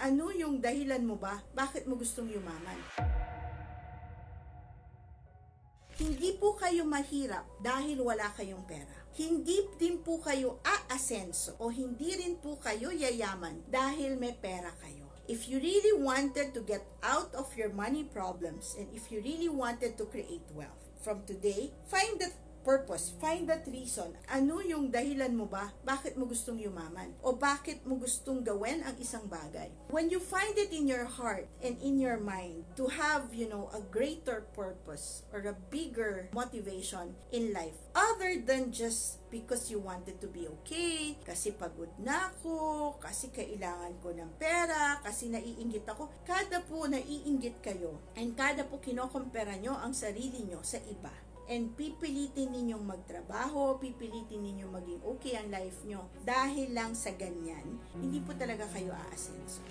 Ano yung dahilan mo ba? Bakit mo gustong yumaman? Hindi po kayo mahirap dahil wala kayong pera. Hindi din po kayo aasenso o hindi rin po kayo yayaman dahil may pera kayo. If you really wanted to get out of your money problems and if you really wanted to create wealth, from today, find that purpose, find that reason. Ano yung dahilan mo ba? Bakit mo gustong yumaman? O bakit mo gustong gawin ang isang bagay? When you find it in your heart and in your mind to have, a greater purpose or a bigger motivation in life, other than just because you wanted to be okay, kasi pagod na ako, kasi kailangan ko ng pera, kasi naiinggit ako. Kada po naiinggit kayo and kada po kinokompara nyo ang sarili nyo sa iba, and pipilitin ninyong magtrabaho, pipilitin ninyong maging okay ang life nyo dahil lang sa ganyan, hindi po talaga kayo aasenso.